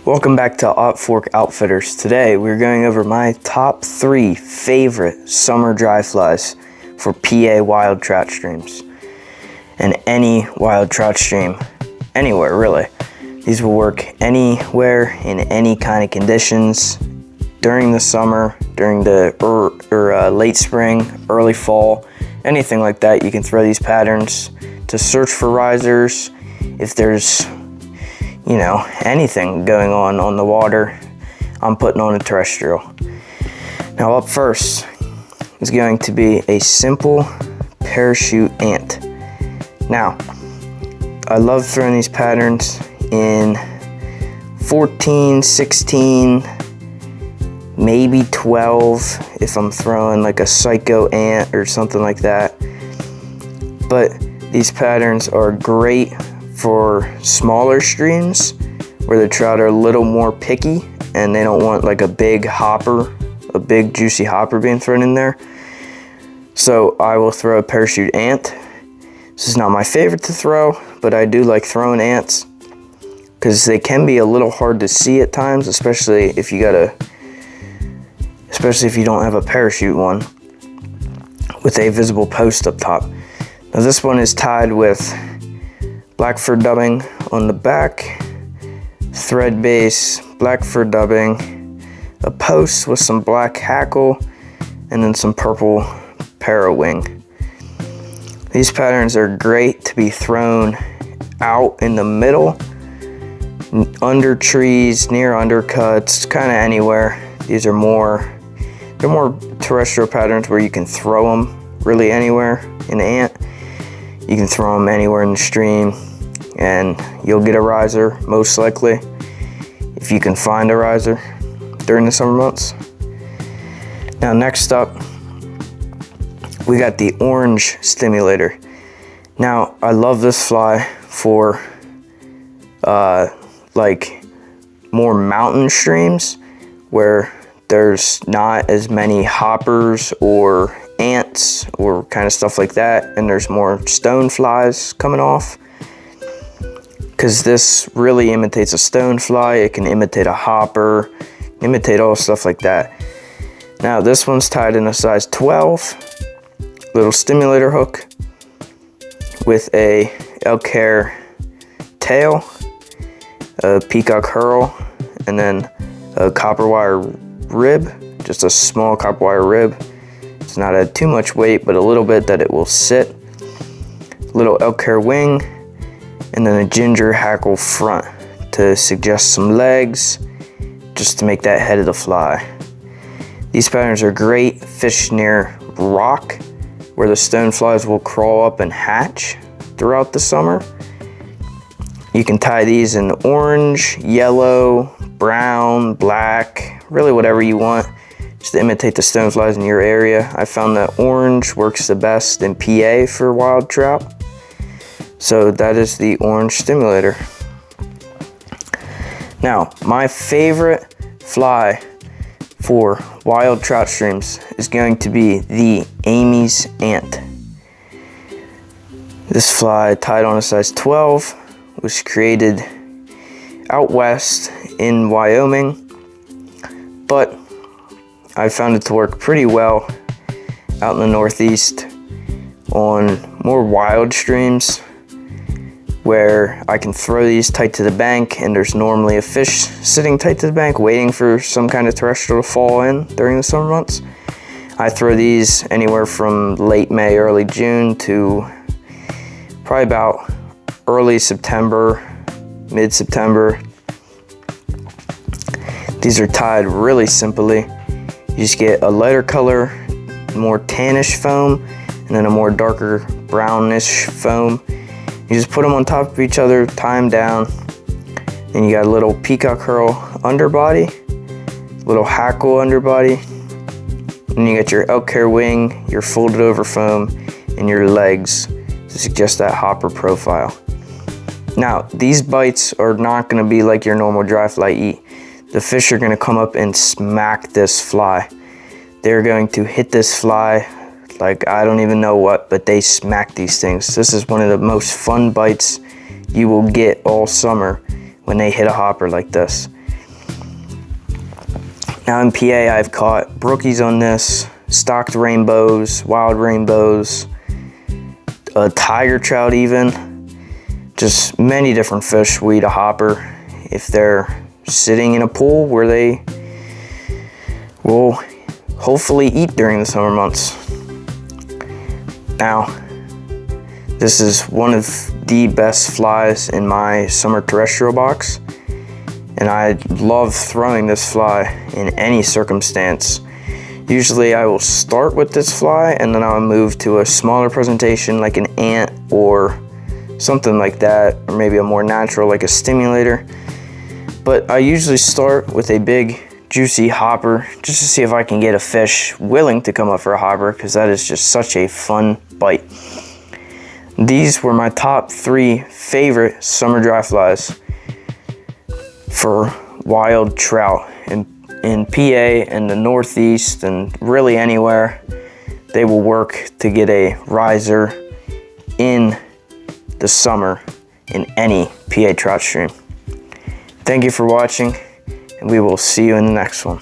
Welcome back to Ot Fork Outfitters. Today we're going over my top 3 favorite summer dry flies for PA wild trout streams. And any wild trout stream, anywhere really. These will work anywhere in any kind of conditions during the summer, during the late spring, early fall, anything like that. You can throw these patterns to search for risers. If there's anything going on the water, I'm putting on a terrestrial. Now up first is going to be a simple parachute ant. Now, I love throwing these patterns in 14, 16, maybe 12 if I'm throwing like a psycho ant or something like that. But these patterns are great for smaller streams where the trout are a little more picky and they don't want like a big hopper, a big juicy hopper being thrown in there. So I will throw a parachute ant. This is not my favorite to throw, but I do like throwing ants because they can be a little hard to see at times, especially if you don't have a parachute one with a visible post up top. Now this one is tied with black fur dubbing on the back, thread base, black fur dubbing, a post with some black hackle, and then some purple parawing. These patterns are great to be thrown out in the middle, under trees, near undercuts, kind of anywhere. They're more terrestrial patterns where you can throw them really anywhere in the ant. You can throw them anywhere in the stream and you'll get a riser, most likely, if you can find a riser during the summer months. Now next up, we got the orange stimulator. Now I love this fly for like more mountain streams where there's not as many hoppers or ants or kind of stuff like that, and there's more stone flies coming off, because this really imitates a stone fly. It can imitate a hopper, imitate all stuff like that. Now this one's tied in a size 12 little stimulator hook with a elk hair tail, a peacock herl, and then a copper wire rib, just a small copper wire rib. It's not a too much weight, but a little bit that it will sit. Little elk hair wing, and then a ginger hackle front to suggest some legs, just to make that head of the fly. These patterns are great fish near rock, where the stone flies will crawl up and hatch throughout the summer. You can tie these in orange, yellow, brown, black, really whatever you want, just to imitate the stone flies in your area. I found that orange works the best in PA for wild trout. So that is the orange stimulator. Now, my favorite fly for wild trout streams is going to be the Amy's ant. This fly, tied on a size 12, was created out west in Wyoming, but I found it to work pretty well out in the Northeast on more wild streams where I can throw these tight to the bank and there's normally a fish sitting tight to the bank waiting for some kind of terrestrial to fall in during the summer months. I throw these anywhere from late May, early June to probably about early September, mid-September. These are tied really simply. You just get a lighter color, more tannish foam, and then a more darker brownish foam. You just put them on top of each other, tie them down, and you got a little peacock herl underbody, little hackle underbody, and you got your elk hair wing, your folded over foam, and your legs to suggest that hopper profile. Now, these bites are not going to be like your normal dry fly eat. The fish are going to come up and smack this fly. They're going to hit this fly like I don't even know what, but they smack these things. This is one of the most fun bites you will get all summer when they hit a hopper like this. Now in PA, I've caught brookies on this, stocked rainbows, wild rainbows, a tiger trout even. Just many different fish will eat a hopper if they're sitting in a pool where they will hopefully eat during the summer months. Now, this is one of the best flies in my summer terrestrial box, and I love throwing this fly in any circumstance. Usually I will start with this fly and then I'll move to a smaller presentation like an ant or something like that, or maybe a more natural like a stimulator. But I usually start with a big juicy hopper just to see if I can get a fish willing to come up for a hopper, because that is just such a fun bite. These were my top 3 favorite summer dry flies for wild trout in PA and the Northeast, and really anywhere they will work to get a riser in the summer in any PA trout stream. Thank you for watching, and we will see you in the next one.